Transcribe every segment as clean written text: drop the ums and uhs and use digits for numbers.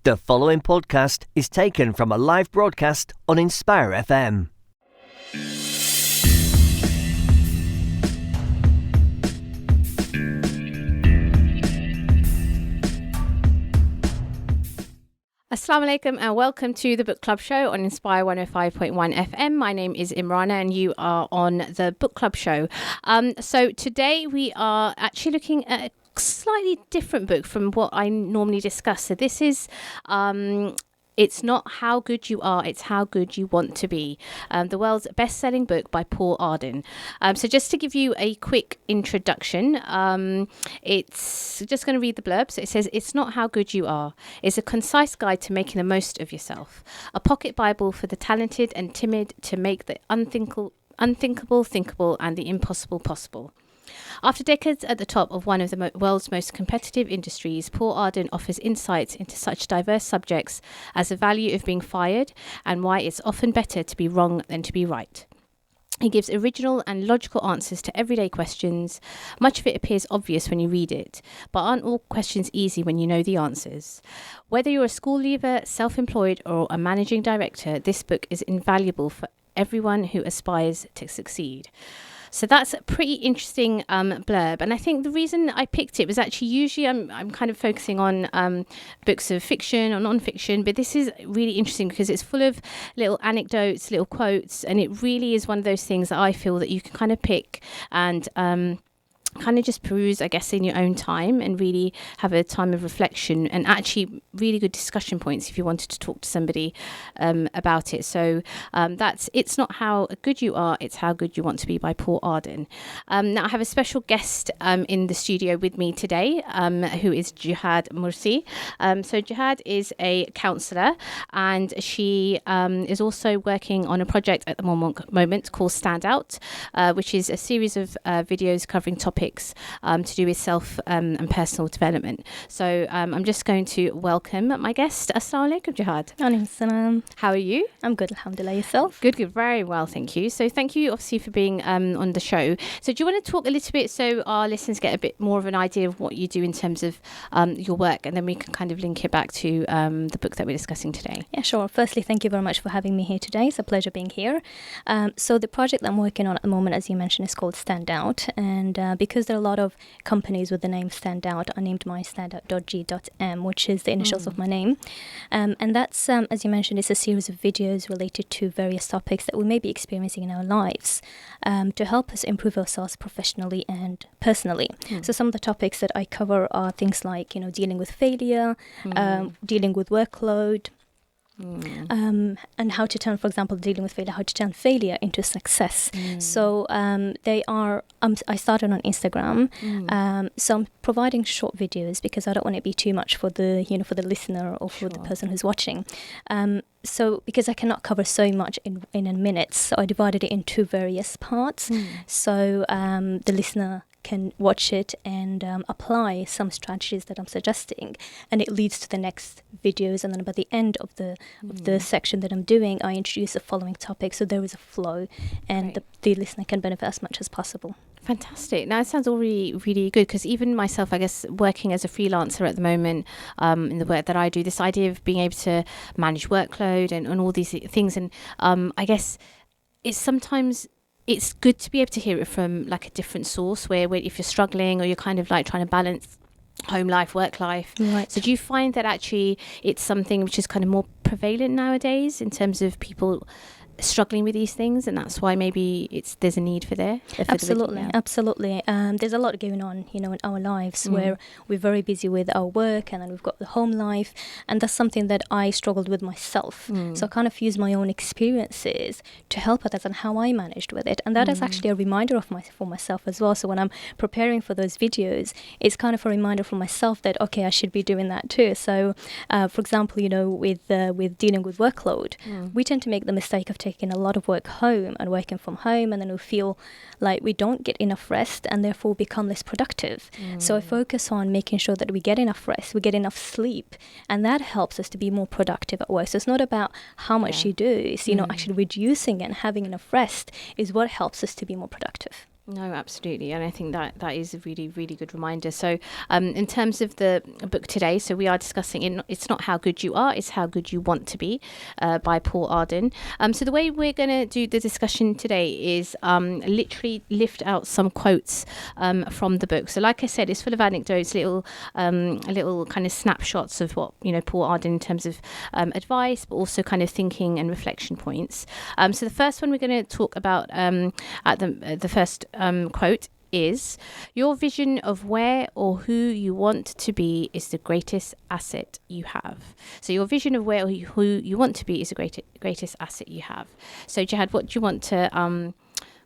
The following podcast is taken from a live broadcast on Inspire FM. Assalamu alaikum and welcome to the Book Club Show on Inspire 105.1 FM. My name is Imrana and you are on the Book Club Show. So today we are actually looking at a slightly different book from what I normally discuss. So this is... It's not how good you are, it's how good you want to be. The world's best-selling book by Paul Arden. So just to give you a quick introduction, it's just going to read the blurb. So it says, it's not how good you are. It's a concise guide to making the most of yourself. A pocket Bible for the talented and timid to make the unthinkable thinkable and the impossible possible. After decades at the top of one of the world's most competitive industries, Paul Arden offers insights into such diverse subjects as the value of being fired and why it's often better to be wrong than to be right. He gives original and logical answers to everyday questions. Much of it appears obvious when you read it, but aren't all questions easy when you know the answers? Whether you're a school leaver, self-employed, or a managing director, this book is invaluable for everyone who aspires to succeed. So that's a pretty interesting blurb. And I think the reason I picked it was actually usually I'm kind of focusing on books of fiction or non-fiction, but this is really interesting because it's full of little anecdotes, little quotes, and it really is one of those things that I feel that you can kind of pick and kind of just peruse, I guess, in your own time and really have a time of reflection and actually really good discussion points if you wanted to talk to somebody about it. So that's It's Not How Good You Are, It's How Good You Want to Be by Paul Arden. Now I have a special guest in the studio with me today who is Gehad Mursi. So Gehad is a counsellor and she is also working on a project at the moment called Stand Out, which is a series of videos covering topics to do with self and personal development. So I'm just going to welcome my guest. Assalamu alaikum, Gehad. Alaikum salam. How are you? I'm good, alhamdulillah. Yourself? Good, very well, thank you. So thank you obviously for being on the show. So do you want to talk a little bit so our listeners get a bit more of an idea of what you do in terms of your work, and then we can kind of link it back to the book that we're discussing today? Yeah, sure. Firstly, thank you very much for having me here today. It's a pleasure being here. So the project that I'm working on at the moment, as you mentioned, is called Stand Out, and because there are a lot of companies with the name Stand Out, I named mine standout.g.m, which is the initials of my name. And that's, as you mentioned, it's a series of videos related to various topics that we may be experiencing in our lives to help us improve ourselves professionally and personally. So some of the topics that I cover are things like, dealing with failure, dealing with workload, and how to turn, for example, dealing with failure, how to turn failure into success. So they are, I started on Instagram, so I'm providing short videos because I don't want it to be too much for the, for the listener or for the person who's watching. So because I cannot cover so much in a minute, so I divided it into various parts. So the listener can watch it and apply some strategies that I'm suggesting, and it leads to the next videos, and then by the end of the section that I'm doing, I introduce the following topic, so there is a flow, and the listener can benefit as much as possible. Fantastic. Now it sounds all really, really good, because even myself, I guess, working as a freelancer at the moment, in the work that I do, this idea of being able to manage workload and all these things, and I guess it's good to be able to hear it from like a different source where if you're struggling or you're kind of like trying to balance home life, work life. Right. So do you find that actually it's something which is kind of more prevalent nowadays in terms of people struggling with these things, and that's why maybe there's a need for absolutely. There's a lot going on, in our lives where we're very busy with our work, and then we've got the home life, and that's something that I struggled with myself. So I kind of use my own experiences to help others and how I managed with it, and that is actually a reminder for myself as well. So when I'm preparing for those videos, it's kind of a reminder for myself that okay, I should be doing that too. So for example, with dealing with workload, we tend to make the mistake of taking a lot of work home and working from home, and then we feel like we don't get enough rest and therefore become less productive. So I focus on making sure that we get enough rest, we get enough sleep, and that helps us to be more productive at work. So it's not about how much you do, it's actually reducing it and having enough rest is what helps us to be more productive. No, absolutely. And I think that is a really, really good reminder. So in terms of the book today, so we are discussing It's Not How Good You Are, It's How Good You Want to Be by Paul Arden. So the way we're going to do the discussion today is literally lift out some quotes from the book. So like I said, it's full of anecdotes, little kind of snapshots of what, Paul Arden in terms of advice, but also kind of thinking and reflection points. So the first one we're going to talk about at the first quote is, your vision of where or who you want to be is the greatest asset you have. So your vision of where or who you want to be is the greatest asset you have. So Gehad, what do you want to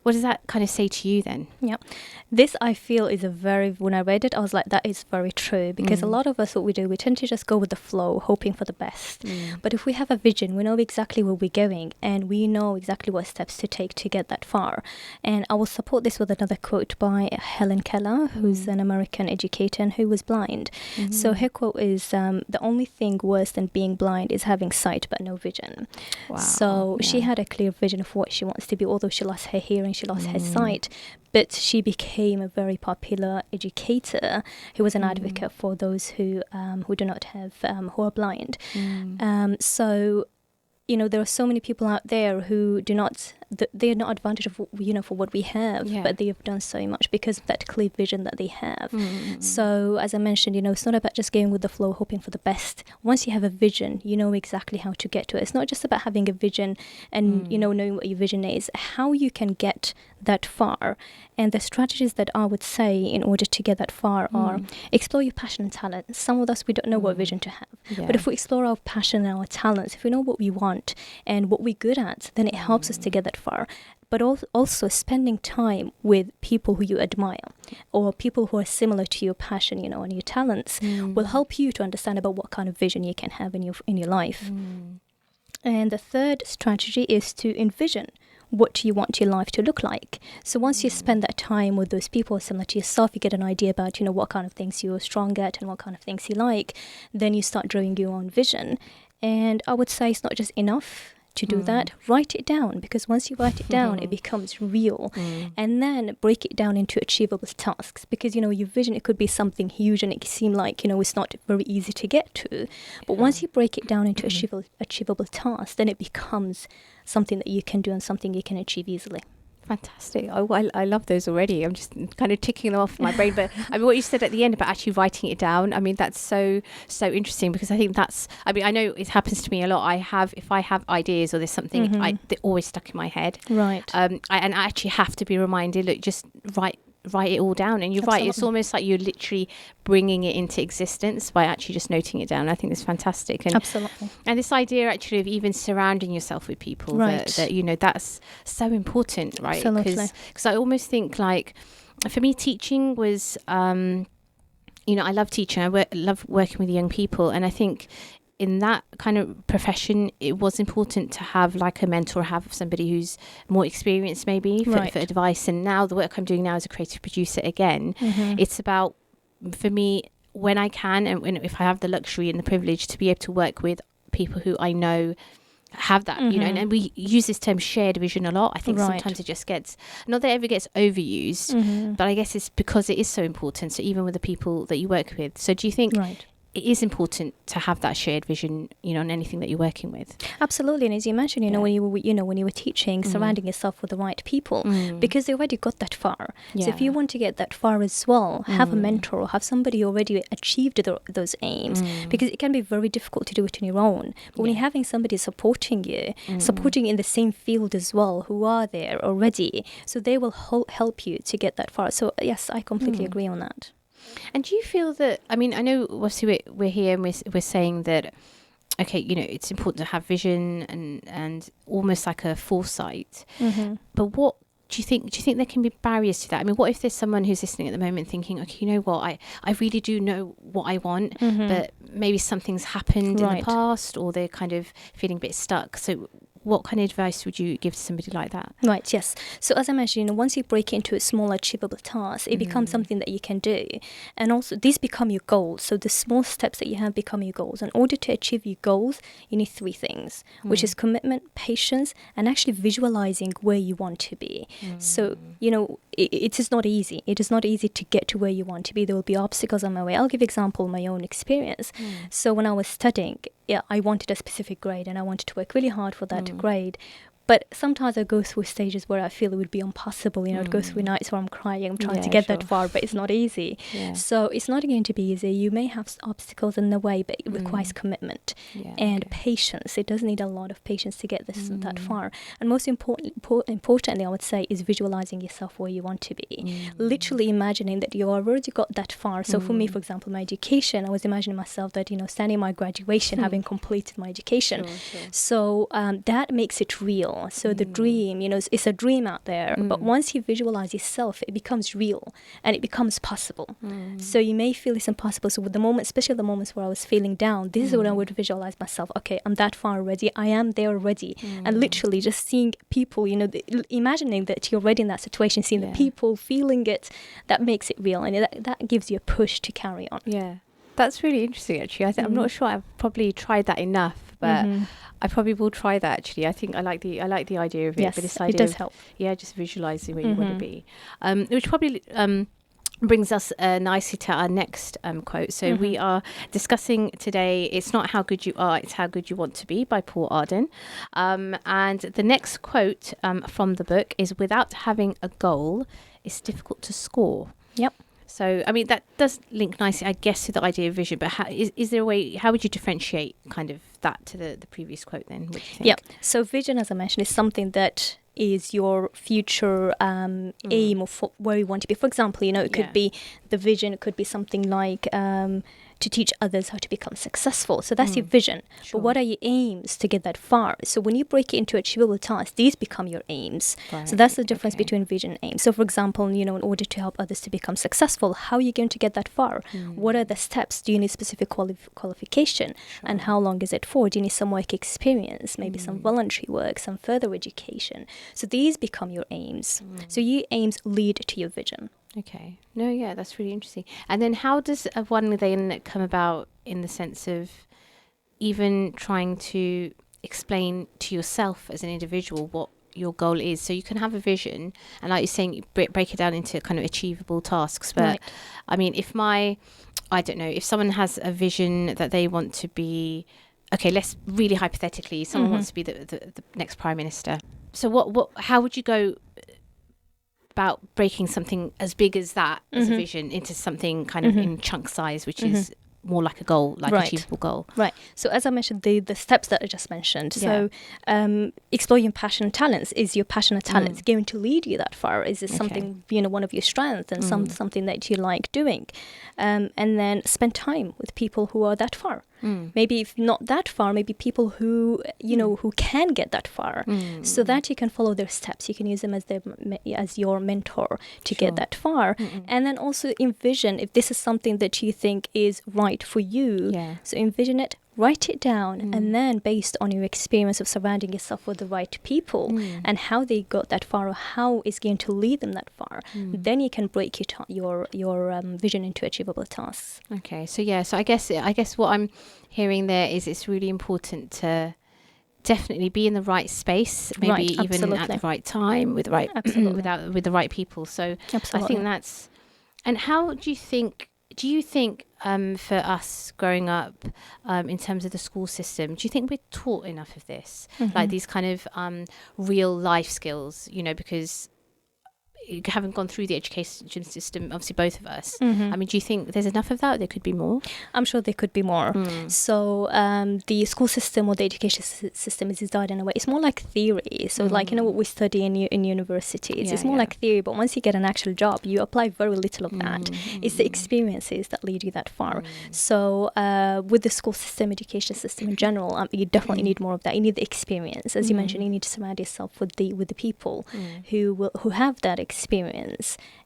what does that kind of say to you then? Yeah, this I feel is when I read it, I was like, that is very true, because a lot of us, what we do, we tend to just go with the flow, hoping for the best. But if we have a vision, we know exactly where we're going, and we know exactly what steps to take to get that far. And I will support this with another quote by Helen Keller, who's an American educator and who was blind. So her quote is, the only thing worse than being blind is having sight but no vision. Wow. So she had a clear vision of what she wants to be, although she lost her hearing, she lost her sight, but she became a very popular educator who was an advocate for those who do not have, who are blind. So, there are so many people out there who they're not advantage of, for what we have, but they have done so much because of that clear vision that they have. So, as I mentioned, it's not about just going with the flow, hoping for the best. Once you have a vision, you know exactly how to get to it. It's not just about having a vision and, knowing what your vision is, how you can get that far. And the strategies that I would say in order to get that far are explore your passion and talent. Some of us, we don't know what vision to have. But if we explore our passion and our talents, if we know what we want and what we're good at, then it helps us to get that far. But also spending time with people who you admire or people who are similar to your passion, and your talents will help you to understand about what kind of vision you can have in your life. And the third strategy is to envision what you want your life to look like. So once you spend that time with those people similar to yourself, you get an idea about, what kind of things you're strong at and what kind of things you like. Then you start drawing your own vision. And I would say it's not just enough to do that. Write it down, because once you write it down, it becomes real. And then break it down into achievable tasks, because, your vision, it could be something huge and it can seem like, it's not very easy to get to. But once you break it down into achievable tasks, then it becomes something that you can do and something you can achieve easily. Fantastic. I love those already. I'm just kind of ticking them off in my brain. But what you said at the end about actually writing it down, that's so interesting, because I think I know it happens to me a lot. If I have ideas or there's something, they're always stuck in my head. Right. I actually have to be reminded, look, just write it all down. And you're right, it's almost like you're literally bringing it into existence by actually just noting it down. I think it's fantastic. And absolutely. And this idea actually of even surrounding yourself with people that that's so important, right? Absolutely. Because I almost think, like, for me, teaching was I love teaching. I love working with young people, and I think in that kind of profession, it was important to have like a mentor, have somebody who's more experienced maybe for advice. And now the work I'm doing now as a creative producer, again, it's about, for me, when I can and if I have the luxury and the privilege to be able to work with people who I know have that, and we use this term shared vision a lot. I think sometimes it just gets, not that it ever gets overused, but I guess it's because it is so important. So even with the people that you work with. So do you think it is important to have that shared vision, on anything that you're working with? Absolutely. And as you mentioned, when you were teaching, surrounding yourself with the right people, because they already got that far. So if you want to get that far as well, have a mentor or have somebody already achieved those aims, because it can be very difficult to do it on your own. But when you're having somebody supporting you, supporting in the same field as well, who are there already, so they will help you to get that far. So yes, I completely agree on that. And do you feel that, I know obviously we're here and we're saying that, okay, it's important to have vision and almost like a foresight. But what do you think there can be barriers to that? What if there's someone who's listening at the moment thinking, okay, you know what, I really do know what I want, but maybe something's happened in the past, or they're kind of feeling a bit stuck. So what kind of advice would you give to somebody like that? Right, yes. So as I mentioned, once you break into a small achievable task, it becomes something that you can do. And also these become your goals. So the small steps that you have become your goals. In order to achieve your goals, you need 3 things, which is commitment, patience, and actually visualizing where you want to be. So, it is not easy. It is not easy to get to where you want to be. There will be obstacles on my way. I'll give example of my own experience. So when I was studying, I wanted a specific grade and I wanted to work really hard for that grade. But sometimes I go through stages where I feel it would be impossible. I'd go through nights where I'm crying, I'm trying to get that far, but it's not easy. So it's not going to be easy. You may have obstacles in the way, but it requires commitment and patience. It does need a lot of patience to get that far. And most importantly, I would say, is visualizing yourself where you want to be. Literally imagining that you already got that far. So for me, for example, my education, I was imagining myself that, standing my graduation, having completed my education. So that makes it real. So the dream, it's a dream out there. But once you visualize yourself, it becomes real and it becomes possible. So you may feel it's impossible. So with the moment, especially the moments where I was feeling down, this is when I would visualize myself. Okay, I'm that far already. I am there already. And literally just seeing people, imagining that you're already in that situation, seeing the people, feeling it, that makes it real. And that gives you a push to carry on. Yeah. That's really interesting, actually. I'm not sure I've probably tried that enough, but I probably will try that, actually. I think I like the idea of it. Yes, but this idea it does help. Yeah, just visualising where you want to be. Which probably brings us nicely to our next quote. So we are discussing today, it's not how good you are, it's how good you want to be, by Paul Arden. And the next quote from the book is, without having a goal, it's difficult to score. Yep. So, I mean, that does link nicely, I guess, to the idea of vision. But is there a way, how would you differentiate kind of that to the previous quote then? What do you think? Yeah. So vision, as I mentioned, is something that is your future aim of where you want to be. For example, it could be the vision. It could be something like to teach others how to become successful. So that's your vision. But what are your aims to get that far? So when you break it into achievable tasks, these become your aims. Right. So that's the difference between vision and aim. So for example, in order to help others to become successful, how are you going to get that far? What are the steps? Do you need specific qualification? And how long is it for? Do you need some work experience? Maybe some voluntary work, some further education? So these become your aims. So your aims lead to your vision. Okay. No, yeah, that's really interesting. And then how does one then come about in the sense of even trying to explain to yourself as an individual what your goal is? So you can have a vision, and like you're saying, break it down into kind of achievable tasks. But I mean, if someone has a vision that they want to be, okay, let's really hypothetically, someone wants to be the next prime minister. So how would you go about breaking something as big as that, as a vision, into something kind of in chunk size, which is more like a goal, like achievable goal? Right. So as I mentioned, the steps that I just mentioned. So explore your passion and talents. Is your passion and talents going to lead you that far? Is it something, one of your strengths and something that you like doing? And then spend time with people who are that far. Maybe if not that far, maybe people who who can get that far, so that you can follow their steps. You can use them as your mentor to get that far. And then also envision if this is something that you think is right for you. So envision it, write it down, and then based on your experience of surrounding yourself with the right people and how they got that far, or how it's going to lead them that far, then you can break your vision into achievable tasks. Okay, so I guess what I'm hearing there is it's really important to definitely be in the right space, maybe even at the right time with the right with the right people. So I think that's. And how do you think? For us growing up, in terms of the school system, do you think we're taught enough of this, like these kind of real life skills? Because you haven't gone through the education system, obviously both of us. I mean, do you think there's enough of that? There could be more? I'm sure there could be more. So the school system or the education system is designed in a way, it's more like theory. So like, what we study in universities, it's more like theory, but once you get an actual job, you apply very little of that. It's the experiences that lead you that far. So with the school system, education system in general, you definitely need more of that. You need the experience. As you mentioned, you need to surround yourself with the people who have that experience,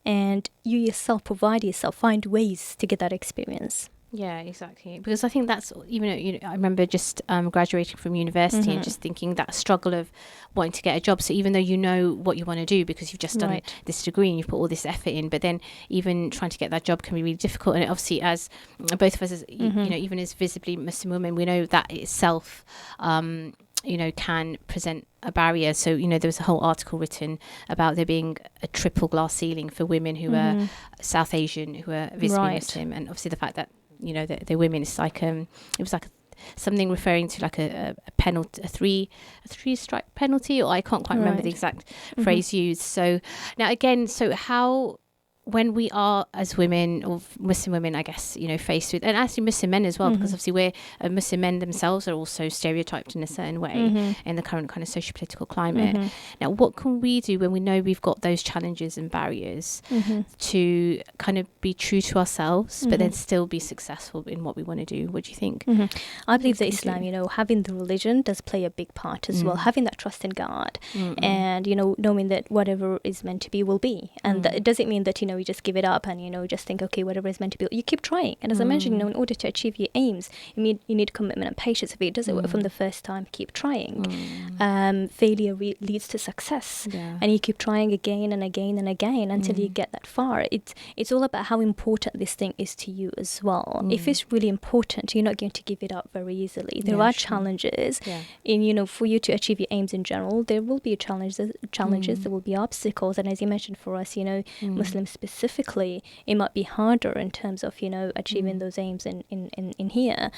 and you yourself find ways to get that experience. Yeah, exactly. Because I think that's, I remember just graduating from university and just thinking that struggle of wanting to get a job. So even though you know what you want to do because you've just done this degree and you've put all this effort in, but then even trying to get that job can be really difficult. And obviously, as both of us, as, even as visibly Muslim women, we know that itself, can present a barrier. So, there was a whole article written about there being a triple glass ceiling for women who are South Asian, who are visibly Muslim. And obviously the fact that, that they're women, it's like, it was like something referring to like a penalty, a three strike penalty, or I can't quite remember the exact phrase used. So now again, how, when we are as women or Muslim women, I guess, faced with, and actually Muslim men as well, because obviously we're Muslim men themselves are also stereotyped in a certain way in the current kind of socio-political climate. Now, what can we do when we know we've got those challenges and barriers to kind of be true to ourselves, but then still be successful in what we want to do? What do you think? I believe that Islam, having the religion does play a big part as well, having that trust in God and, knowing that whatever is meant to be will be. And that, it doesn't mean that, you just give it up and, just think, okay, whatever is meant to be. You keep trying. And as I mentioned, in order to achieve your aims, you need commitment and patience. If it doesn't work from the first time, keep trying. Failure leads to success. And you keep trying again and again and again until you get that far. It's all about how important this thing is to you as well. If it's really important, you're not going to give it up very easily. There are challenges. And, for you to achieve your aims in general, there will be challenges, there will be obstacles. And as you mentioned, for us, Muslims specifically, it might be harder in terms of achieving those aims in here.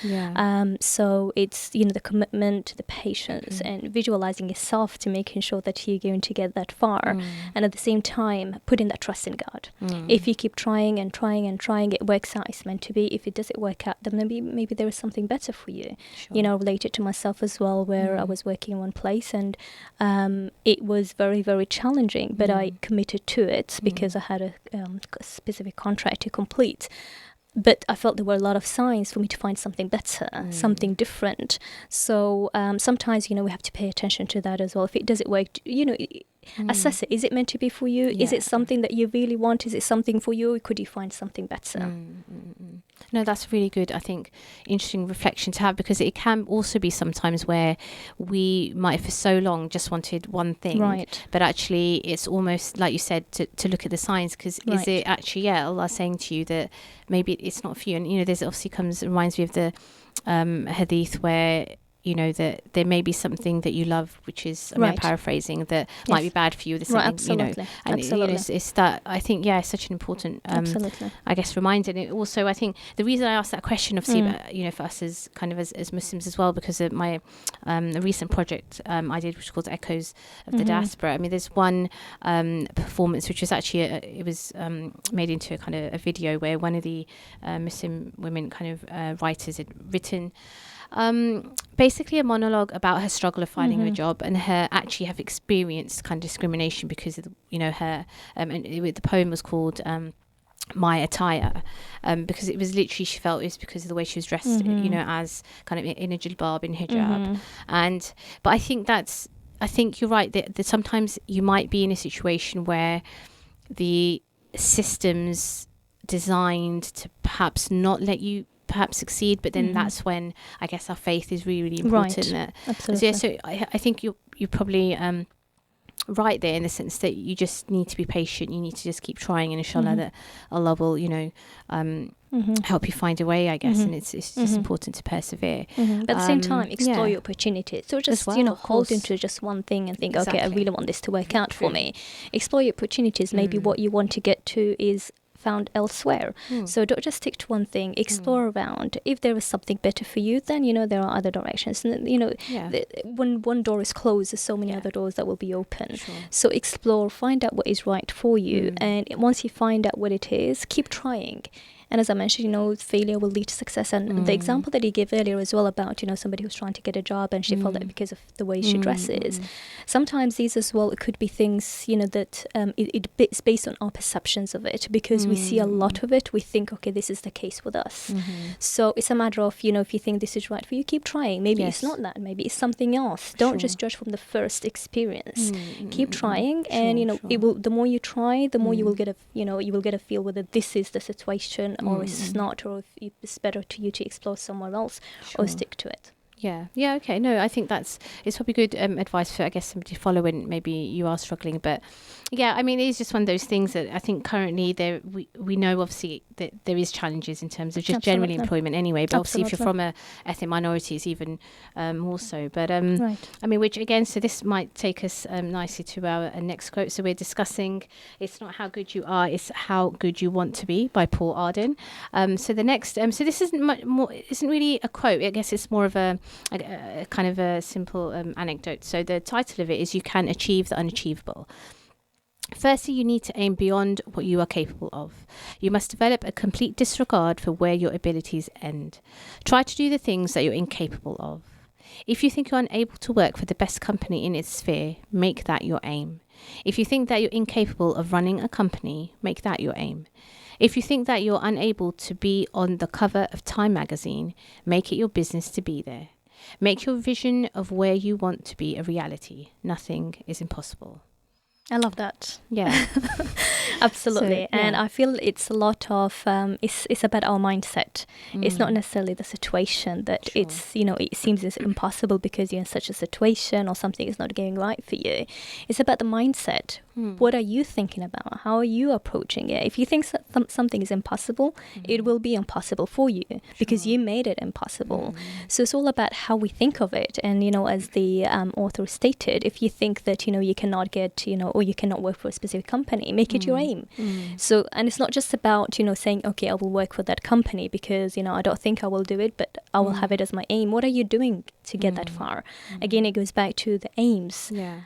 So it's the commitment, the patience, and visualizing yourself to making sure that you're going to get that far, and at the same time putting that trust in God. If you keep trying and trying and trying, it works out, it's meant to be. If it doesn't work out, then maybe there is something better for you. Related to myself as well, where I was working in one place and it was very, very challenging, but I committed to it because I had a specific contract to complete. But I felt there were a lot of signs for me to find something better, something different. So sometimes, we have to pay attention to that as well. If it doesn't work, assess it. Is it meant to be for you? Is it something that you really want? Is it something for you? Or could you find something better? No, that's really good. I think interesting reflection to have, because it can also be sometimes where we might for so long just wanted one thing, but actually it's almost like you said to look at the signs, because is it actually Allah saying to you that maybe it's not for you? And there's obviously reminds me of the hadith where that there may be something that you love, which is, I'm paraphrasing, that might be bad for you. There's something, absolutely. And absolutely. It's that, I think, it's such an important, I guess, reminder. And also, I think the reason I asked that question, obviously, for us as kind of as Muslims as well, because of my a recent project I did, which is called Echoes of the Diaspora. I mean, there's one performance which was actually it was made into a kind of a video where one of the Muslim women kind of writers had written basically a monologue about her struggle of finding a job, and her actually have experienced kind of discrimination because of her the poem was called My Attire, because it was literally, she felt it was because of the way she was dressed, as kind of in a jilbab, in hijab. But I think you're right that sometimes you might be in a situation where the system's designed to perhaps not let you perhaps succeed, but then that's when I guess our faith is really, really important. Absolutely. So I think you're probably right there, in the sense that you just need to be patient. You need to just keep trying, and inshallah that Allah will help you find a way, I guess. And it's just important to persevere. But at the same time, explore your opportunities. So just hold into just one thing and think, okay, I really want this to work out for me. Explore your opportunities. Maybe what you want to get to is found elsewhere. So don't just stick to one thing. Explore around. If there is something better for you, then there are other directions. And when one door is closed, there's so many other doors that will be open. So explore, find out what is right for you, and once you find out what it is, keep trying. And as I mentioned, failure will lead to success. And the example that he gave earlier as well about, somebody who's trying to get a job and she felt that because of the way she dresses. Sometimes these as well, it could be things, that it's based on our perceptions of it, because we see a lot of it. We think, okay, this is the case with us. So it's a matter of, if you think this is right for you, keep trying. Maybe it's not that. Maybe it's something else. Don't just judge from the first experience. Keep trying. And, it will, the more you try, the more you will get a feel whether this is the situation or it's not, or if it's better to you to explore somewhere else or stick to it. Yeah. Okay. No, I think it's probably good advice for, I guess, somebody to follow when maybe you are struggling. But yeah, I mean, it is just one of those things that I think currently we know obviously that there is challenges in terms of just generally employment anyway. But obviously, if you're from a ethnic minority, it's even more so. But I mean, which again, so this might take us nicely to our next quote. So we're discussing "It's not how good you are, it's how good you want to be" by Paul Arden. So the next, so this isn't really a quote. I guess it's more of a kind of a simple anecdote. So the title of it is "You Can Achieve the Unachievable." Firstly, you need to aim beyond what you are capable of. You must develop a complete disregard for where your abilities end. Try to do the things that you're incapable of. If you think you're unable to work for the best company in its sphere, make that your aim. If you think that you're incapable of running a company, make that your aim. If you think that you're unable to be on the cover of Time magazine, make it your business to be there. Make your vision of where you want to be a reality. Nothing is impossible. I love that. Yeah. Absolutely. And I feel it's a lot of, it's about our mindset. It's not necessarily the situation that it's, it seems it's impossible because you're in such a situation or something is not going right for you. It's about the mindset. What are you thinking about? How are you approaching it? If you think something is impossible, it will be impossible for you because you made it impossible. So it's all about how we think of it. And, as the author stated, if you think that, you cannot get, or you cannot work for a specific company, make it your aim. So, and it's not just about, saying, okay, I will work for that company because, I don't think I will do it, but I will have it as my aim. What are you doing to get that far? Again, it goes back to the aims. Yeah.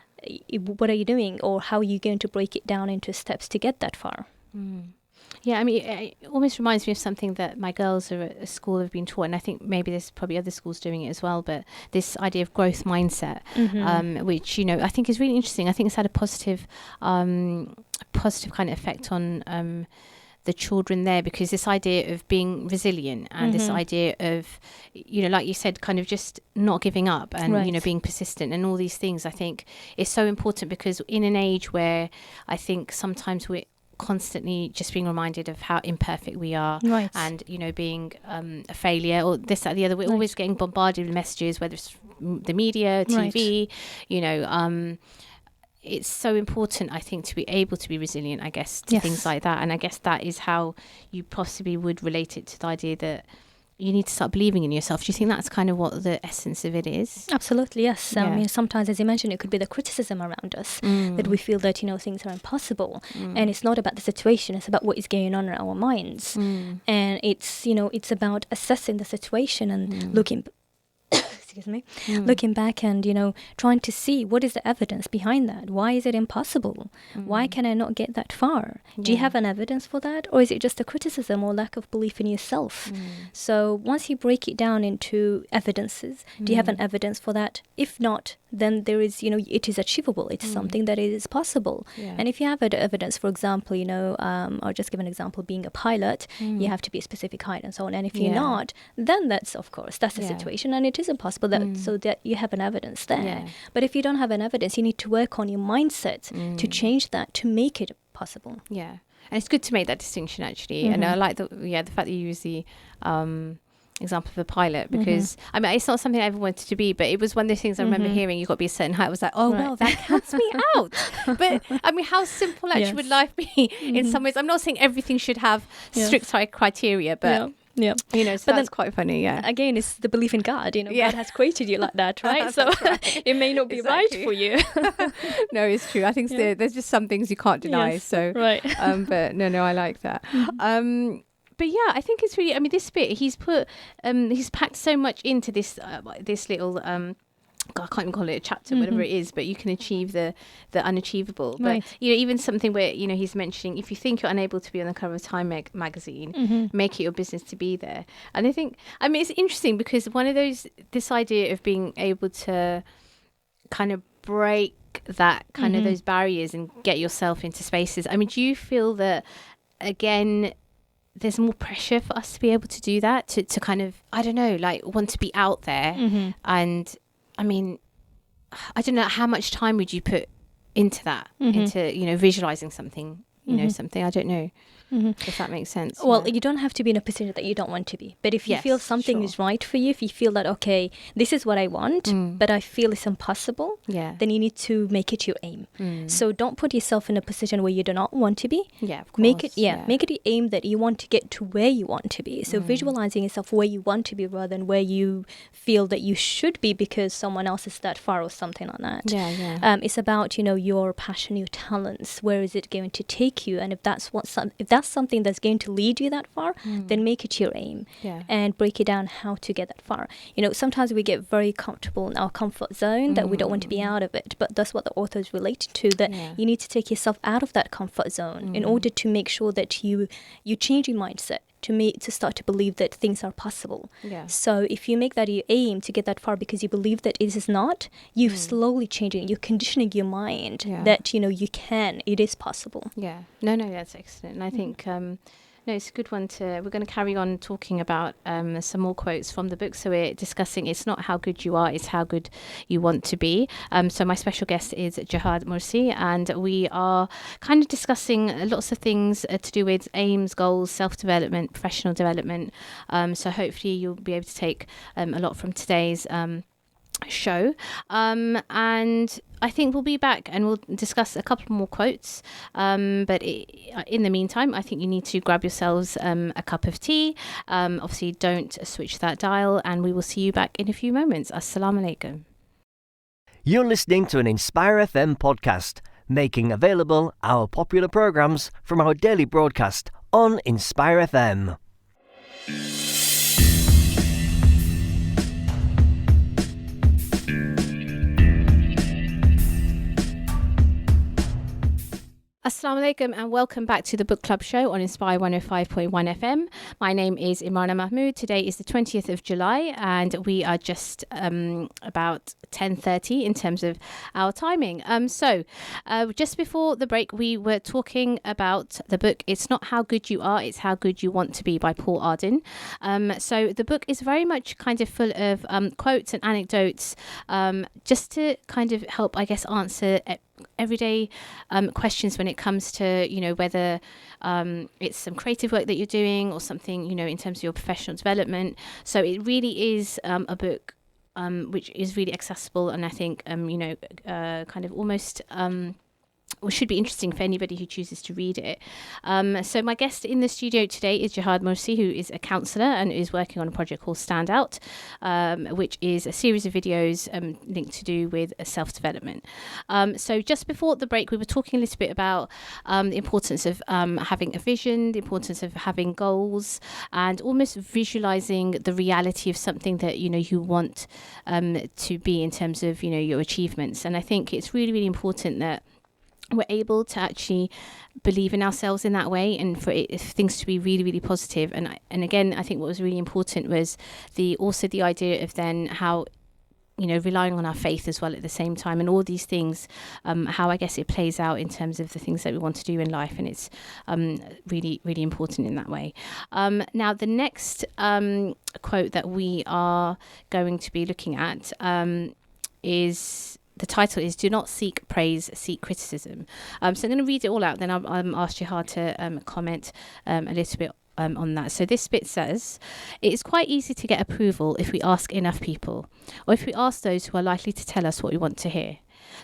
What are you doing, or how are you going to break it down into steps to get that far? Yeah, I mean, it almost reminds me of something that my girls are at school have been taught, and I think maybe there's probably other schools doing it as well, but this idea of growth mindset, which, I think is really interesting. I think it's had a positive kind of effect on the children there, because this idea of being resilient and this idea of, like you said, kind of just not giving up and, being persistent and all these things, I think is so important, because in an age where I think sometimes we're constantly just being reminded of how imperfect we are and, being a failure or this, that, the other, we're always getting bombarded with messages, whether it's the media, TV, it's so important, I think, to be able to be resilient, I guess, to things like that. And I guess that is how you possibly would relate it to the idea that you need to start believing in yourself. Do you think that's kind of what the essence of it is? Absolutely, yes. I mean, sometimes, as you mentioned, it could be the criticism around us that we feel that, things are impossible. And it's not about the situation, it's about what is going on in our minds. And it's, it's about assessing the situation and looking looking back and, trying to see what is the evidence behind that. Why is it impossible? Why can I not get that far? Do you have an evidence for that? Or is it just a criticism or lack of belief in yourself? So once you break it down into evidences, do you have an evidence for that? If not, then there is, it is achievable. It's something that is possible. And if you have evidence, for example, I'll just give an example, being a pilot, you have to be a specific height and so on. And if you're not, then that's the situation, and it is impossible. So that you have an evidence there. But if you don't have an evidence, you need to work on your mindset to change that, to make it possible. Yeah. And it's good to make that distinction, actually. And I like the fact that you use the example of a pilot, because I mean, it's not something I ever wanted to be, but it was one of those things I remember hearing, you've got to be a certain height. I was like, well, that counts me out. But I mean, how simple actually would life be in some ways? I'm not saying everything should have strict criteria, but so but that's quite funny. Again, it's the belief in God. God has created you like that, right? So it may not be right for you. No, it's true. I think there's just some things you can't deny. So but no, I like that. But yeah, I think it's really, I mean, this bit, he's packed so much into this little, God, I can't even call it a chapter, whatever it is, but you can achieve the unachievable. But, even something where, he's mentioning, if you think you're unable to be on the cover of Time magazine, make it your business to be there. And I think, I mean, it's interesting because one of this idea of being able to kind of break that kind of those barriers and get yourself into spaces. I mean, do you feel that, again, there's more pressure for us to be able to do that, to kind of, I don't know, like want to be out there? And I mean, I don't know, how much time would you put into that, into, visualizing something, something, I don't know. if that makes sense. Well, you don't have to be in a position that you don't want to be. But if you feel something is right for you, if you feel that, okay, this is what I want, but I feel it's impossible, then you need to make it your aim. So don't put yourself in a position where you do not want to be. Yeah, of course. Make it the aim that you want to get to where you want to be. So visualizing yourself where you want to be rather than where you feel that you should be because someone else is that far or something like that. It's about, your passion, your talents. Where is it going to take you? And if that's something that's going to lead you that far, then make it your aim and break it down how to get that far. Sometimes we get very comfortable in our comfort zone that we don't want to be out of it, but that's what the author is related to, that you need to take yourself out of that comfort zone in order to make sure that you change your mindset to start to believe that things are possible. So if you make that your aim to get that far because you believe that it is not, you're slowly changing, you're conditioning your mind that it is possible. No, that's excellent. And I think no, it's a good one we're going to carry on talking about some more quotes from the book. So we're discussing, it's not how good you are, it's how good you want to be. So my special guest is Gehad Mursi, and we are kind of discussing lots of things to do with aims, goals, self-development, professional development. So hopefully you'll be able to take a lot from today's show, and I think we'll be back and we'll discuss a couple more quotes, but in the meantime I think you need to grab yourselves a cup of tea. Obviously don't switch that dial, and we will see you back in a few moments. Assalamu alaikum. You're listening to an Inspire FM podcast, making available our popular programs from our daily broadcast on Inspire FM. Assalamu alaikum and welcome back to the Book Club show on Inspire 105.1 FM. My name is Imrana Mahmood. Today is the 20th of July and we are just about 10:30 in terms of our timing. So just before the break, we were talking about the book It's Not How Good You Are, It's How Good You Want to Be by Paul Arden. So the book is very much kind of full of quotes and anecdotes just to kind of help, I guess, answer everyday questions when it comes to, whether it's some creative work that you're doing or something, in terms of your professional development. So it really is a book which is really accessible, and I think, kind of almost... should be interesting for anybody who chooses to read it. So my guest in the studio today is Gehad Mursi, who is a counsellor and is working on a project called Stand Out, which is a series of videos linked to do with self-development. So just before the break, we were talking a little bit about the importance of having a vision, the importance of having goals, and almost visualising the reality of something that, you want to be in terms of, your achievements. And I think it's really, really important that we're able to actually believe in ourselves in that way, and for things to be really, really positive. And again, I think what was really important was the idea of then how, relying on our faith as well at the same time, and all these things, how I guess it plays out in terms of the things that we want to do in life, and it's really, really important in that way. Now, the next quote that we are going to be looking at is... The title is "Do Not Seek Praise, Seek Criticism." So I'm going to read it all out, then I'll ask Gehad to comment a little bit on that. So this bit says, "It is quite easy to get approval if we ask enough people, or if we ask those who are likely to tell us what we want to hear.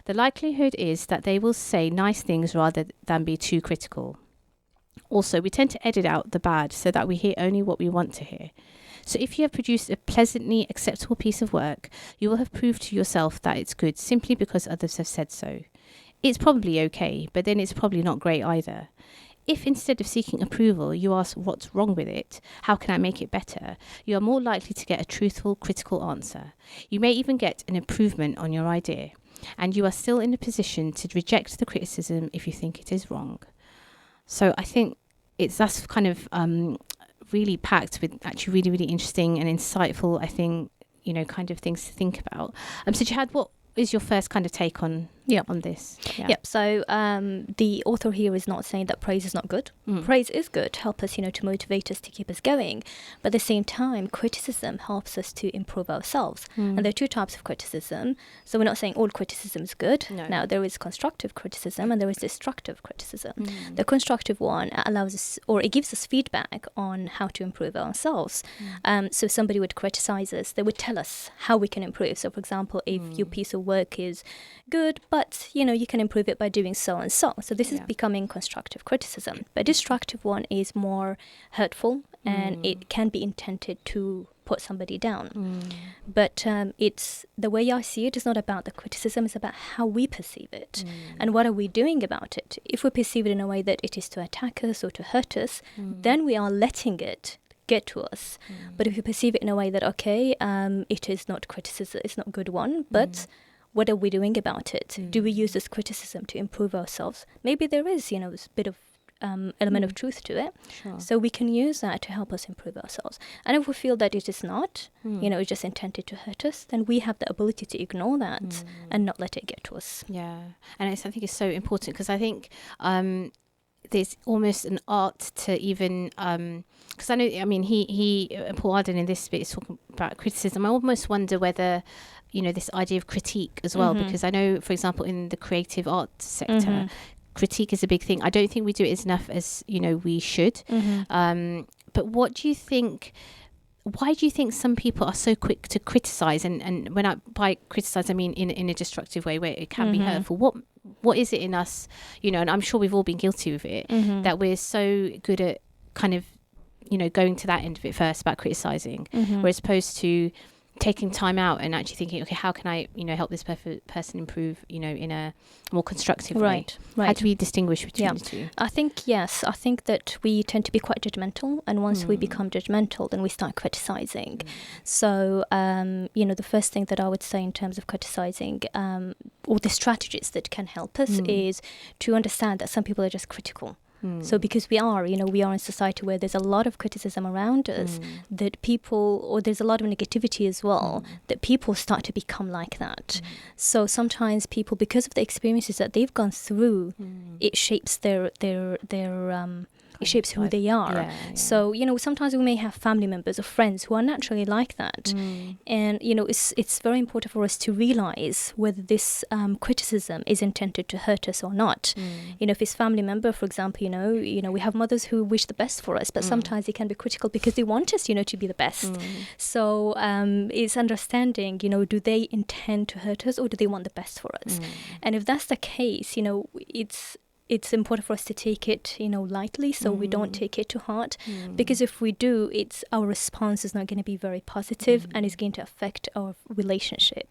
The likelihood is that they will say nice things rather than be too critical. Also, we tend to edit out the bad so that we hear only what we want to hear. So if you have produced a pleasantly acceptable piece of work, you will have proved to yourself that it's good simply because others have said so. It's probably okay, but then it's probably not great either. If instead of seeking approval, you ask what's wrong with it, how can I make it better, you are more likely to get a truthful, critical answer. You may even get an improvement on your idea, and you are still in a position to reject the criticism if you think it is wrong." So I think that's kind of... really packed with actually really, really interesting and insightful, I think, kind of things to think about. So Gehad, what is your first kind of take on on this? Yep. So the author here is not saying that praise is not good. Praise is good, help us, to motivate us, to keep us going. But at the same time, criticism helps us to improve ourselves. And there are two types of criticism. So we're not saying all criticism is good. No. Now, there is constructive criticism and there is destructive criticism. The constructive one allows us, or it gives us feedback on how to improve ourselves. So somebody would criticize us, they would tell us how we can improve. So, for example, if your piece of work is good, but you can improve it by doing so and so. So this is becoming constructive criticism. But destructive one is more hurtful, and it can be intended to put somebody down. But it's the way I see it is not about the criticism, it's about how we perceive it and what are we doing about it. If we perceive it in a way that it is to attack us or to hurt us, then we are letting it get to us. But if you perceive it in a way that it is not criticism, it's not a good one, but what are we doing about it? Do we use this criticism to improve ourselves? Maybe there is a bit of element of truth to it. Sure. So we can use that to help us improve ourselves. And if we feel that it is not, it's just intended to hurt us, then we have the ability to ignore that and not let it get to us. Yeah. And I think it's so important, because I think there's almost an art to even because I know, he Paul Arden in this bit is talking about criticism. I almost wonder whether this idea of critique as well, because I know, for example, in the creative art sector, critique is a big thing. I don't think we do it as enough as we should. But what do you think? Why do you think some people are so quick to criticize? And when by criticize, I mean in a destructive way where it can be hurtful. What is it in us, and I'm sure we've all been guilty of it, that we're so good at kind of, going to that end of it first about criticizing, whereas opposed to taking time out and actually thinking, okay, how can I, help this person improve, in a more constructive way? Right. How do we distinguish between the two? I think that we tend to be quite judgmental, and once we become judgmental, then we start criticizing. So, the first thing that I would say in terms of criticizing, or the strategies that can help us is to understand that some people are just critical. So because we are in a society where there's a lot of criticism around us, that people, or there's a lot of negativity as well, that people start to become like that. So sometimes people, because of the experiences that they've gone through, it shapes their it shapes who they are. Yeah. So, sometimes we may have family members or friends who are naturally like that. And, it's very important for us to realize whether this criticism is intended to hurt us or not. If it's family member, for example, we have mothers who wish the best for us, but sometimes they can be critical because they want us, to be the best. So it's understanding, do they intend to hurt us or do they want the best for us? And if that's the case, it's important for us to take it, lightly, so we don't take it to heart. Because if we do, our response is not going to be very positive and it's going to affect our relationship.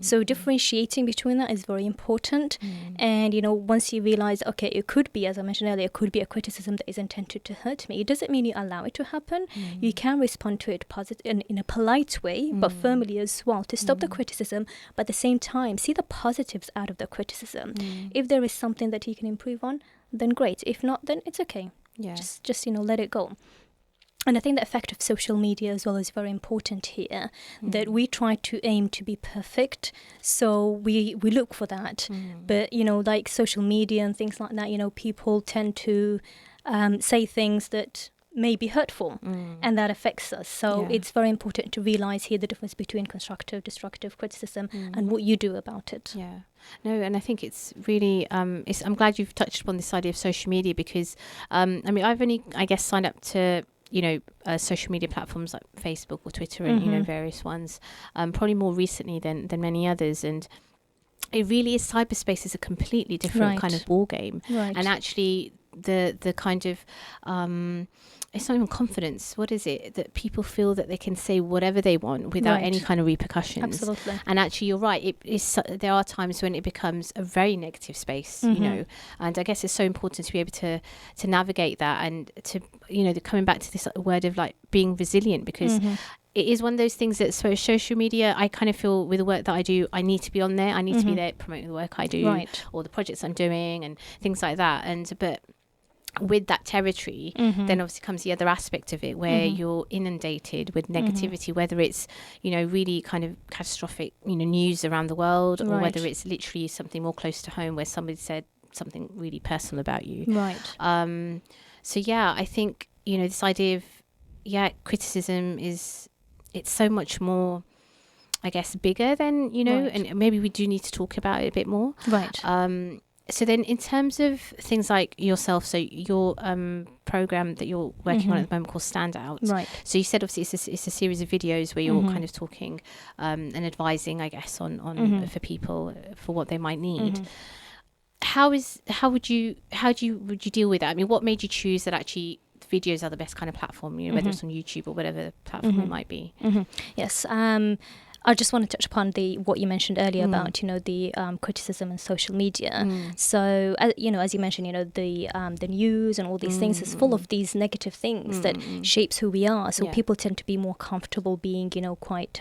So differentiating between that is very important. And, once you realize, okay, it could be, as I mentioned earlier, it could be a criticism that is intended to hurt me. It doesn't mean you allow it to happen. You can respond to it in a polite way, but firmly as well, to stop the criticism, but at the same time, see the positives out of the criticism. If there is something that you can improve on, then great. If not, then it's okay. Yeah. Just let it go. And I think the effect of social media as well is very important here, that we try to aim to be perfect. So we look for that. But, like social media and things like that, people tend to say things that may be hurtful and that affects us. So it's very important to realize here the difference between constructive, destructive criticism and what you do about it. Yeah. No, and I think it's really, I'm glad you've touched upon this idea of social media because, I've only, signed up to, social media platforms like Facebook or Twitter and, various ones, probably more recently than many others. And it really is, cyberspace is a completely different kind of ball game. Right. And actually the kind of, it's not even confidence. What is it? That people feel that they can say whatever they want without any kind of repercussions. Absolutely. And actually, you're right. There are times when it becomes a very negative space, and I guess it's so important to be able to navigate that and to, coming back to this word of like being resilient, because it is one of those things that social media, I kind of feel with the work that I do, I need to be on there. I need to be there promoting the work I do or the projects I'm doing and things like that. But with that territory, then obviously comes the other aspect of it where you're inundated with negativity, whether it's, really kind of catastrophic, news around the world, or whether it's literally something more close to home where somebody said something really personal about you. Right. So yeah, I think, this idea of, criticism it's so much more, I guess, bigger than, and maybe we do need to talk about it a bit more. Right. So then in terms of things like yourself, so your program that you're working on at the moment called Stand Out. Right. So you said obviously it's a series of videos where you're kind of talking and advising, I guess, on for people for what they might need. How would you deal with that? I mean, what made you choose that actually videos are the best kind of platform, whether it's on YouTube or whatever platform it might be? Yes. I just want to touch upon what you mentioned earlier about the criticism in social media. So as you mentioned, the news and all these things is full of these negative things that shapes who we are. So people tend to be more comfortable being quite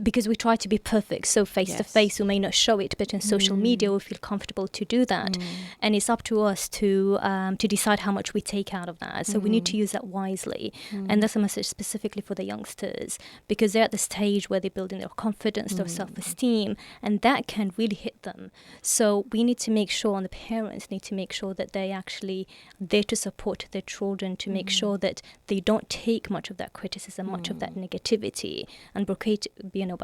because we try to be perfect. So face to face, we may not show it, but in social media, we feel comfortable to do that. And it's up to us to decide how much we take out of that. So we need to use that wisely. And that's a message specifically for the youngsters, because they're at the stage where they're building their confidence, their self-esteem, and that can really hit them. So we need to make sure, and the parents need to make sure that they actually there to support their children, to make sure that they don't take much of that criticism, much of that negativity, and by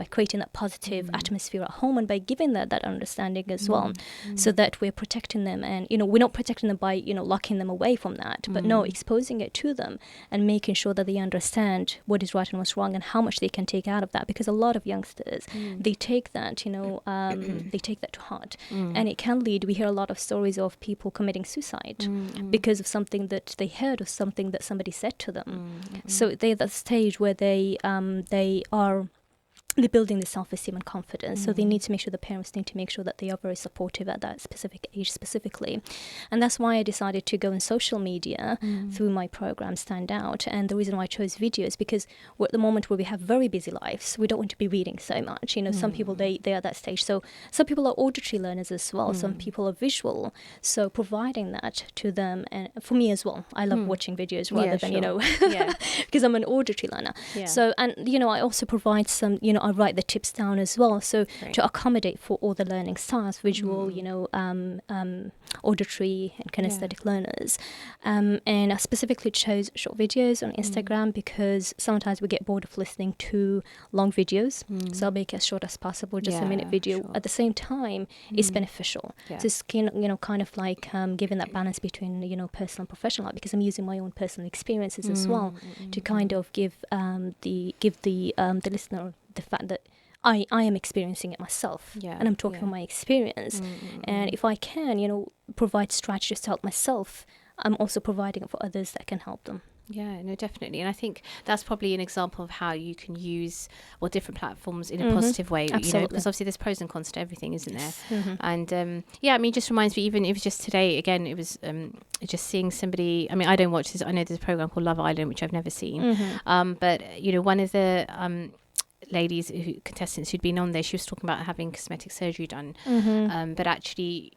creating that positive atmosphere at home, and by giving that understanding as well, so that we're protecting them. And we're not protecting them by locking them away from that, but no, exposing it to them and making sure that they understand what is right and what's wrong and how much they can take out of that. Because a lot of youngsters, they take that they take that to heart, and it can lead. We hear a lot of stories of people committing suicide because of something that they heard or something that somebody said to them. So they're at that stage where they're building the self-esteem and confidence. So they need to make sure, the parents need to make sure that they are very supportive at that specific age specifically. And that's why I decided to go in social media through my program Stand Out. And the reason why I chose videos, because we're at the moment where we have very busy lives. We don't want to be reading so much. Some people, they are at that stage. So some people are auditory learners as well. Some people are visual. So providing that to them, and for me as well, I love watching videos rather than, because I'm an auditory learner. So, and, I also provide some, I write the tips down as well, so to accommodate for all the learning styles, visual, auditory and kinesthetic learners. And I specifically chose short videos on Instagram because sometimes we get bored of listening to long videos, so I'll make it as short as possible, just a minute video. At the same time, it's beneficial. So it's kind of like giving that balance between personal and professional life, because I'm using my own personal experiences as well to kind of give the listener the fact that I am experiencing it myself, and I'm talking from my experience. And if I can, provide strategies to help myself, I'm also providing it for others that can help them. Yeah, no, definitely. And I think that's probably an example of how you can use different platforms in a positive way. Absolutely. Because obviously there's pros and cons to everything, isn't there? And I mean, it just reminds me, even if it was just today, again, it was just seeing somebody. I mean, I don't watch this. I know there's a program called Love Island, which I've never seen. But one of the contestants who'd been on there, she was talking about having cosmetic surgery done, but actually,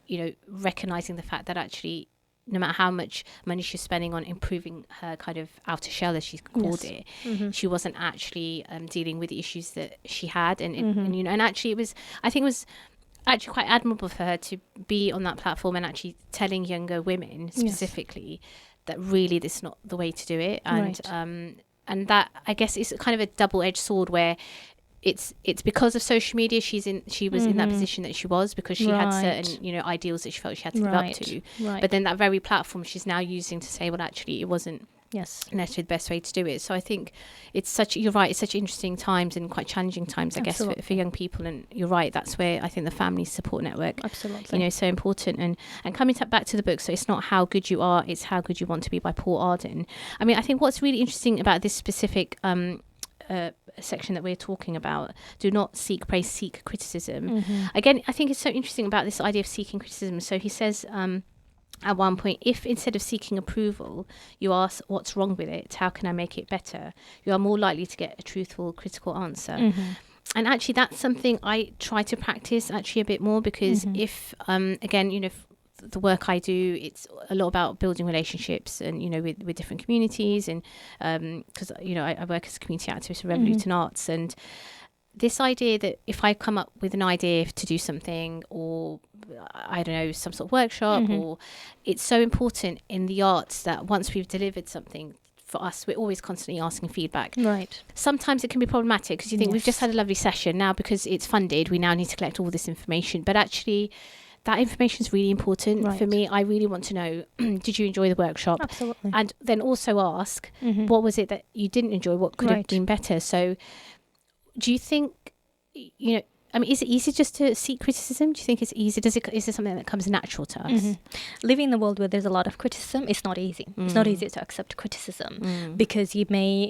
recognizing the fact that actually, no matter how much money she's spending on improving her kind of outer shell, as she's called it, she wasn't actually dealing with the issues that she had, and actually I think it was actually quite admirable for her to be on that platform and actually telling younger women specifically that really this is not the way to do it, and that, I guess, is kind of a double-edged sword, where it's because of social media she was in that position that she was, because she had certain ideals that she felt she had to live up to. But then that very platform she's now using to say, well, actually, it wasn't necessarily the best way to do it. So I think you're right, it's such interesting times and quite challenging times, I guess, for young people. And you're right, that's where I think the family support network is so important. And coming back to the book, so it's not how good you are, it's how good you want to be, by Paul Arden. I mean, I think what's really interesting about this specific section that we're talking about, do not seek praise, seek criticism. Again, I think it's so interesting about this idea of seeking criticism. So he says at one point, if instead of seeking approval, you ask what's wrong with it, how can I make it better, you are more likely to get a truthful, critical answer. And actually, that's something I try to practice actually a bit more, because if, again, the work I do, it's a lot about building relationships and, with different communities. And because, I work as a community activist at Revolut and Arts. And this idea that if I come up with an idea to do something, or I don't know, some sort of workshop, or it's so important in the arts that once we've delivered something, for us, we're always constantly asking feedback. Right. Sometimes it can be problematic because you think we've just had a lovely session. Now, because it's funded, we now need to collect all this information. But actually, that information is really important for me. I really want to know, did you enjoy the workshop? Absolutely. And then also ask, what was it that you didn't enjoy? What could have been better? So do you think, is it easy just to seek criticism? Do you think it's easy? Is it something that comes natural to us? Living in a world where there's a lot of criticism, it's not easy. It's not easy to accept criticism because you may,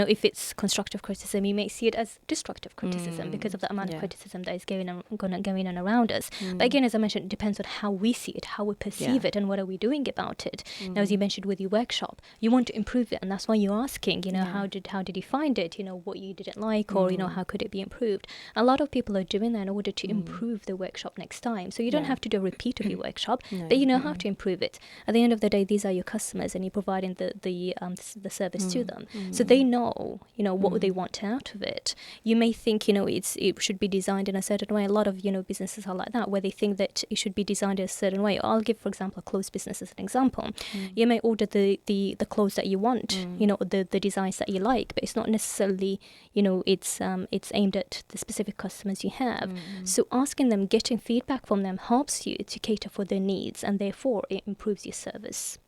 if it's constructive criticism, you may see it as destructive criticism because of the amount of criticism that is going on around us. But again, as I mentioned, it depends on how we see it, how we perceive it, and what are we doing about it. Now, as you mentioned with your workshop, you want to improve it, and that's why you're asking, how did you find it? What you didn't like, or how could it be improved? A lot of people are doing that in order to improve the workshop next time. So you don't have to do a repeat of your workshop, but you know how to improve it. At the end of the day, these are your customers, and you're providing the service to them. So they know, what they want out of it. You may think, it should be designed in a certain way. A lot of, businesses are like that, where they think that it should be designed in a certain way. I'll give, for example, a clothes business as an example. You may order the clothes that you want, the designs that you like, but it's not necessarily, it's aimed at the specific customers you have. So asking them, getting feedback from them helps you to cater for their needs, and therefore it improves your service.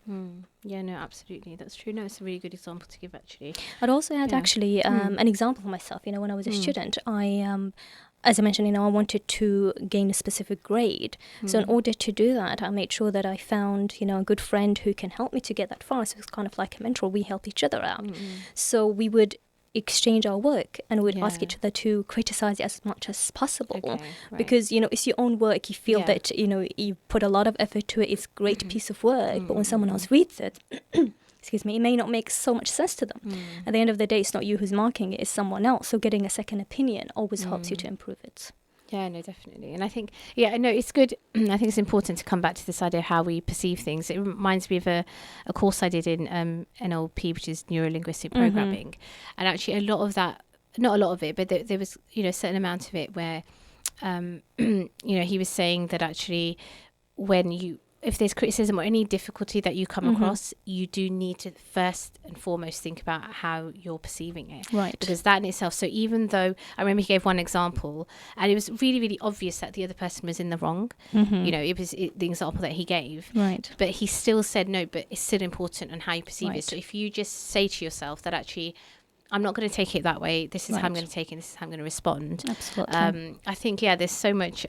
Yeah, no, absolutely. That's true. No, it's a really good example to give, actually. I'd also had an example for myself. When I was a student, as I mentioned, I wanted to gain a specific grade. So in order to do that, I made sure that I found, a good friend who can help me to get that far. So it's kind of like a mentor. We help each other out. So we would exchange our work, and we'd ask each other to criticize it as much as possible, because it's your own work. You feel that you put a lot of effort to it. It's a great piece of work, but when someone else reads it it may not make so much sense to them. At the end of the day, it's not you who's marking it, it's someone else. So getting a second opinion always helps you to improve it. Yeah, no, definitely. And I think, it's good. I think it's important to come back to this idea of how we perceive things. It reminds me of a course I did in NLP, which is neuro-linguistic programming. And actually a lot of that, not a lot of it, but there was, a certain amount of it where, he was saying that actually if there's criticism or any difficulty that you come across, you do need to first and foremost think about how you're perceiving it. Right. Because that in itself, so even though, I remember he gave one example, and it was really, really obvious that the other person was in the wrong. It was the example that he gave. Right. But he still said, no, but it's still important on how you perceive it. So if you just say to yourself that actually, I'm not going to take it that way, this is how I'm going to take it, this is how I'm going to respond. Absolutely. I think, there's so much...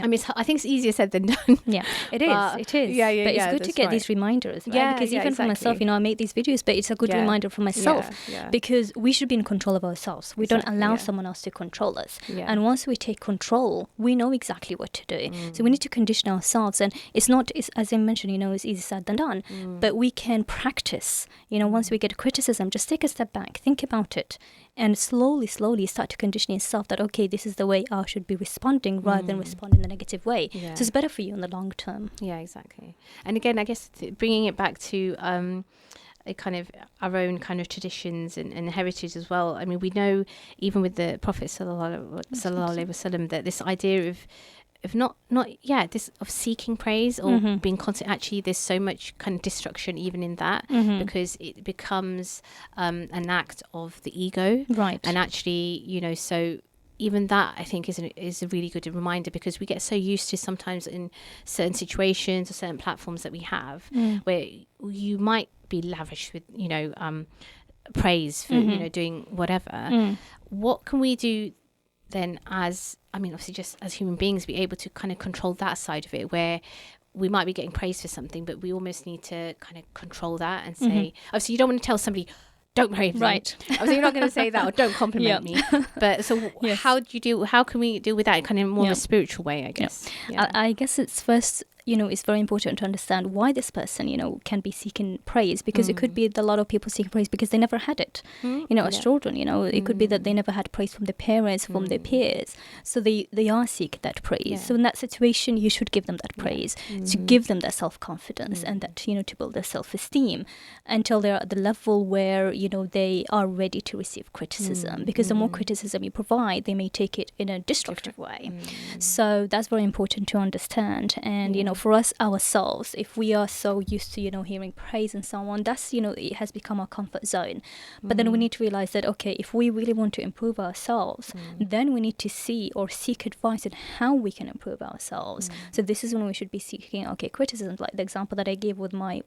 I mean, I think it's easier said than done. Yeah, it is. It is. Yeah, but it's good to get these reminders, right? Yeah, because even for myself, I make these videos, but it's a good reminder for myself because we should be in control of ourselves. We don't allow someone else to control us. Yeah. And once we take control, we know exactly what to do. So we need to condition ourselves. And it's not, as I mentioned, it's easier said than done. But we can practice. Once we get criticism, just take a step back, think about it, and slowly start to condition yourself that, okay, this is the way I should be responding rather than responding in a negative way. So it's better for you in the long term. Yeah, exactly. And again, I guess bringing it back to a kind of our own kind of traditions and heritage as well. I mean, we know even with the Prophet sallallahu alaihi wasallam that this idea of this of seeking praise or being constant, actually there's so much kind of destruction even in that because it becomes an act of the ego, right? And actually so even that I think is a really good reminder, because we get so used to sometimes in certain situations or certain platforms that we have where you might be lavish with praise for doing whatever. What can we do then obviously just as human beings, be able to kind of control that side of it, where we might be getting praised for something, but we almost need to kind of control that and say, obviously you don't want to tell somebody, don't praise me. Right. Obviously you're not going to say that, or don't compliment me. But so how can we deal with that in kind of more of a spiritual way, I guess? I guess it's first it's very important to understand why this person, can be seeking praise, because it could be that a lot of people seek praise because they never had it, as children, it could be that they never had praise from their parents, from their peers. So they are seeking that praise. Yeah. So in that situation, you should give them that praise, to give them that self-confidence and that, to build their self-esteem until they're at the level where, they are ready to receive criticism. Because the more criticism you provide, they may take it in a destructive way. So that's very important to understand. And, for us ourselves, if we are so used to, hearing praise in someone, that's, it has become our comfort zone. But then we need to realize that, okay, if we really want to improve ourselves, then we need to see or seek advice on how we can improve ourselves. So this is when we should be seeking, criticism, like the example that I gave with my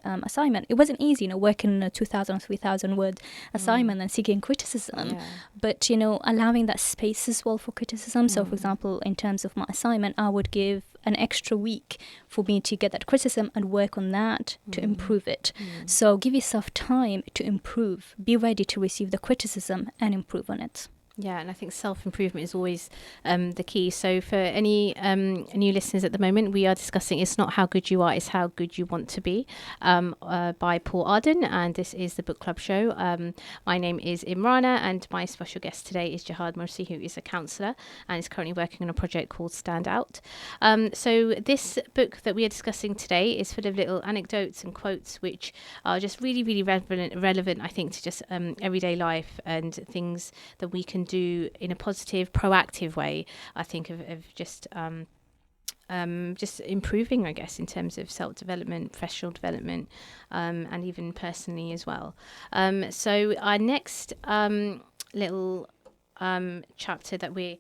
assignment. It wasn't easy, working in a 2,000, 3,000 word assignment and seeking criticism. Yeah. But, allowing that space as well for criticism. So, for example, in terms of my assignment, I would give an extra week for me to get that criticism and work on that to improve it. So give yourself time to improve. Be ready to receive the criticism and improve on it. Yeah, and I think self-improvement is always the key. So for any new listeners at the moment, we are discussing It's Not How Good You Are, It's How Good You Want to Be by Paul Arden, and this is the Book Club Show. My name is Imrana, and my special guest today is Gehad Mursi, who is a counsellor and is currently working on a project called Stand Out. So this book that we are discussing today is full of little anecdotes and quotes which are just really, really relevant, I think, to just everyday life and things that we can do in a positive, proactive way, I think, of just improving, I guess, in terms of self-development, professional development, and even personally as well. So our next little chapter that we're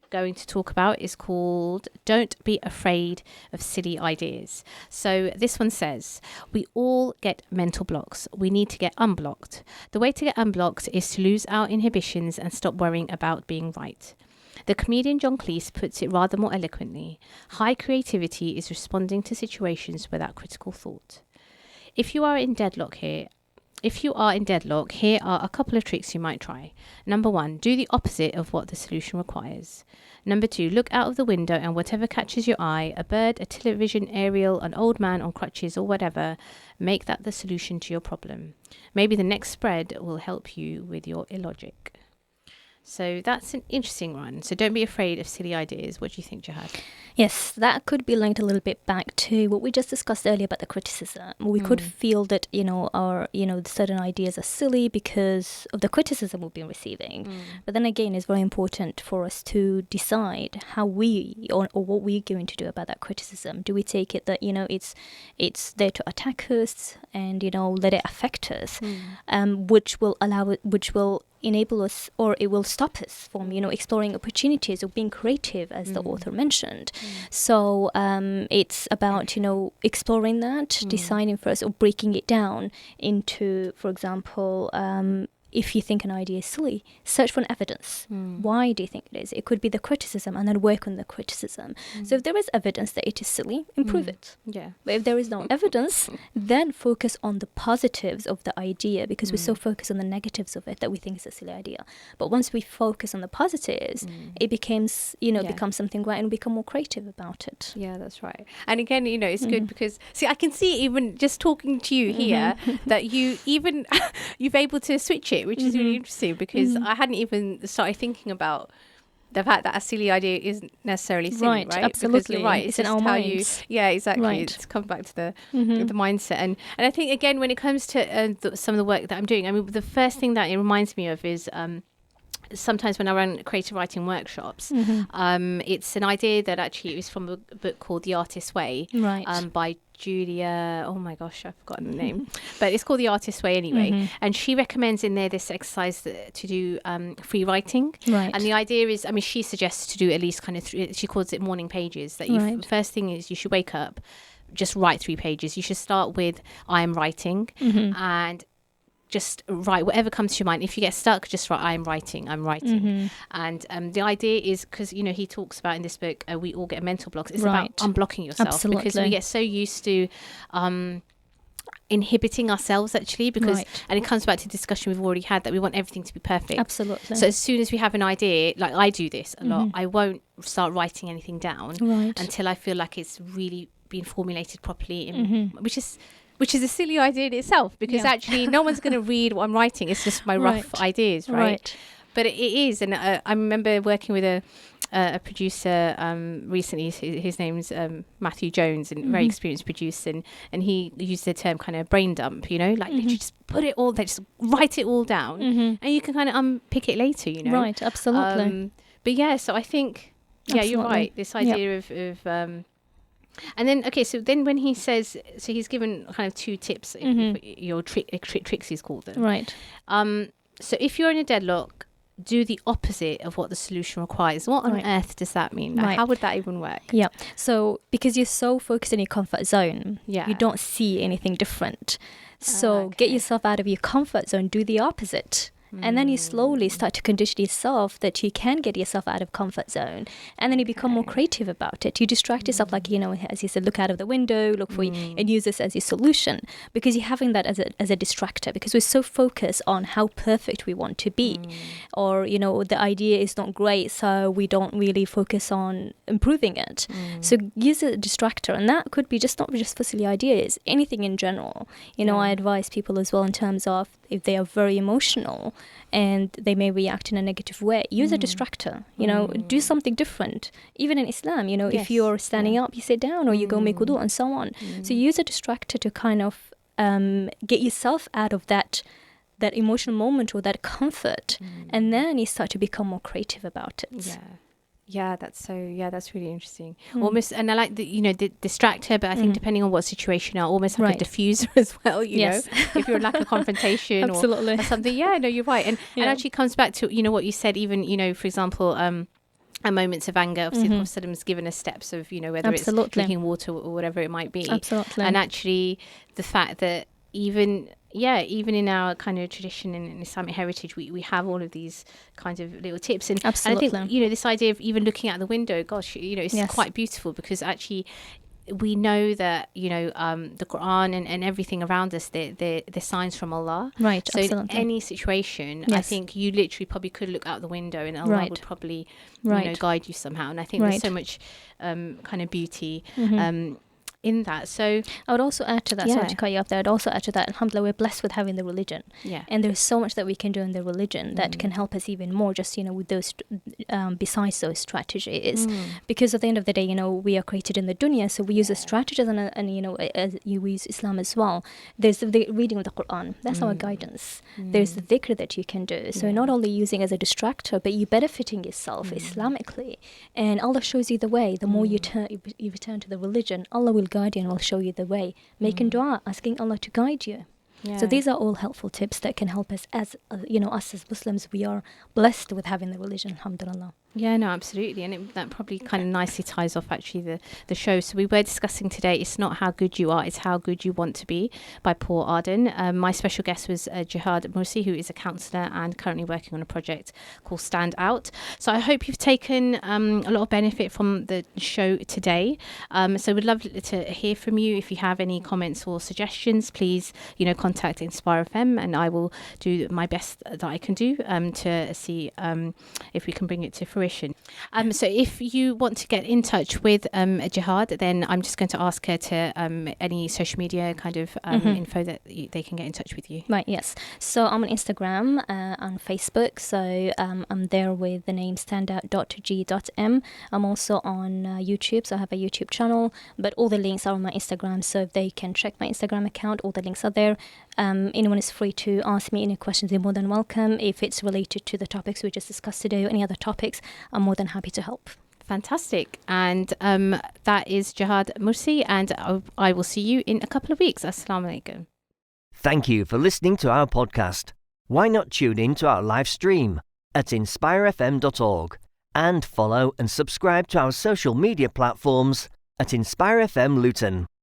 going to talk about is called Don't Be Afraid of Silly Ideas. So this one says, we all get mental blocks. We need to get unblocked. The way to get unblocked is to lose our inhibitions and stop worrying about being right. The comedian John Cleese puts it rather more eloquently. High creativity is responding to situations without critical thought. If you are in deadlock, here are a couple of tricks you might try. Number 1, do the opposite of what the solution requires. Number 2, look out of the window and whatever catches your eye, a bird, a television aerial, an old man on crutches or whatever, make that the solution to your problem. Maybe the next spread will help you with your illogic. So that's an interesting one. So don't be afraid of silly ideas. What do you think, Gehad? Yes, that could be linked a little bit back to what we just discussed earlier about the criticism. We could feel that, our, certain ideas are silly because of the criticism we've been receiving. But then again, it's very important for us to decide how we, or what we're going to do about that criticism. Do we take it that, it's there to attack us and, let it affect us, which will enable us, or it will stop us from, exploring opportunities or being creative, as the author mentioned. So it's about, exploring that, deciding first, or breaking it down into, for example, if you think an idea is silly, search for an evidence. Why do you think it is? It could be the criticism, and then work on the criticism. So if there is evidence that it is silly, improve it. Yeah. But if there is no evidence, then focus on the positives of the idea, because we're so focused on the negatives of it that we think it's a silly idea. But once we focus on the positives, it becomes, becomes something great, and become more creative about it. Yeah, that's right. And again, it's good because, I can see even just talking to you here that you've able to switch it, which is really interesting, because I hadn't even started thinking about the fact that a silly idea isn't necessarily silly, right? Absolutely. Because you're right. It's in our minds. Exactly. Right. It's come back to the mindset. And I think, again, when it comes to some of the work that I'm doing, I mean, the first thing that it reminds me of is sometimes when I run creative writing workshops, it's an idea that actually is from a book called The Artist's Way, by Julia, oh my gosh, I've forgotten the name, but it's called The Artist's Way anyway. And she recommends in there this exercise to do free writing. And the idea is, she suggests to do at least kind of she calls it morning pages, that the first thing is you should wake up, just write 3 pages. You should start with I am writing, and just write whatever comes to your mind. If you get stuck, just write I'm writing. And the idea is, because he talks about in this book, we all get mental blocks. It's about unblocking yourself. Absolutely. Because we get so used to inhibiting ourselves, actually, because and it comes back to the discussion we've already had, that we want everything to be perfect. Absolutely. So as soon as we have an idea, like I do this a lot, I won't start writing anything down until I feel like it's really been formulated properly, which is a silly idea in itself, because actually no one's going to read what I'm writing. It's just my rough ideas, right? But it is, and I remember working with a producer recently. His name's Matthew Jones, and very experienced producer, and he used the term kind of brain dump, like literally just put it all there, just write it all down, and you can kind of unpick it later, Right, absolutely. But yeah, so I think, you're right. This idea of and then, so then when he says, so he's given kind of 2 tips, your tricks he's called them. Right. So if you're in a deadlock, do the opposite of what the solution requires. What on earth does that mean? Like, how would that even work? Yeah. So because you're so focused in your comfort zone, you don't see anything different. So get yourself out of your comfort zone, do the opposite. And then you slowly start to condition yourself that you can get yourself out of comfort zone. And then you become more creative about it. You distract yourself, like, as you said, look out of the window, look for and use this as your solution, because you're having that as a distractor, because we're so focused on how perfect we want to be. Or, the idea is not great, so we don't really focus on improving it. So use a distractor. And that could be not just for silly ideas, anything in general. I advise people as well in terms of if they are very emotional and they may react in a negative way, use a distractor, do something different. Even in Islam, if you're standing up, you sit down, or you go make wudu and so on. So use a distractor to kind of get yourself out of that emotional moment or that comfort, and then you start to become more creative about it. That's really interesting. Almost, and I like the distractor, but I think depending on what situation, almost like a diffuser as well, know, if you're in like a confrontation or something. You're right. And it actually comes back to, what you said, even, for example, at moments of anger, obviously the Prophet has given us steps of, whether it's drinking water or whatever it might be. Absolutely. And actually the fact that even in our kind of tradition and Islamic heritage, we have all of these kinds of little tips. And I think, this idea of even looking out the window, gosh, it's quite beautiful, because actually we know that, the Quran and everything around us, they're signs from Allah. Right, so absolutely. in any situation, I think you literally probably could look out the window and Allah would probably, guide you somehow. And I think there's so much kind of beauty in that. So I would also add to that, sorry to cut you off there, I'd also add to that, alhamdulillah, we're blessed with having the religion. And there's so much that we can do in the religion that can help us even more, just, with those, besides those strategies. Because at the end of the day, we are created in the dunya, so we use the strategies and as you use Islam as well. There's the reading of the Quran. That's our guidance. There's the dhikr that you can do. So you're not only using as a distractor, but you're benefiting yourself Islamically. And Allah shows you the way. The more you return to the religion, Allah will guide you and will show you the way. Making dua, asking Allah to guide you. So these are all helpful tips that can help us as us as Muslims. We are blessed with having the religion, alhamdulillah. Yeah, no, absolutely. And that probably kind of nicely ties off actually the show. So we were discussing today, it's not how good you are, it's how good you want to be, by Paul Arden. My special guest was Gehad Mursi, who is a counsellor and currently working on a project called Stand Out. So I hope you've taken a lot of benefit from the show today. So we'd love to hear from you. If you have any comments or suggestions, please, contact Inspire FM, and I will do my best that I can do to see if we can bring it to fruition. So if you want to get in touch with Gehad, then I'm just going to ask her to any social media kind of info that they can get in touch with you. Right, yes. So I'm on Instagram, on Facebook. So I'm there with the name standout.g.m. I'm also on YouTube. So I have a YouTube channel, but all the links are on my Instagram. So if they can check my Instagram account, all the links are there. Anyone is free to ask me any questions. They're more than welcome. If it's related to the topics we just discussed today or any other topics, I'm more than happy to help. Fantastic. And that is Gehad Mursi, and I will see you in a couple of weeks. Assalamu alaikum. Thank you for listening to our podcast. Why not tune in to our live stream at inspirefm.org and follow and subscribe to our social media platforms at Inspire FM Luton.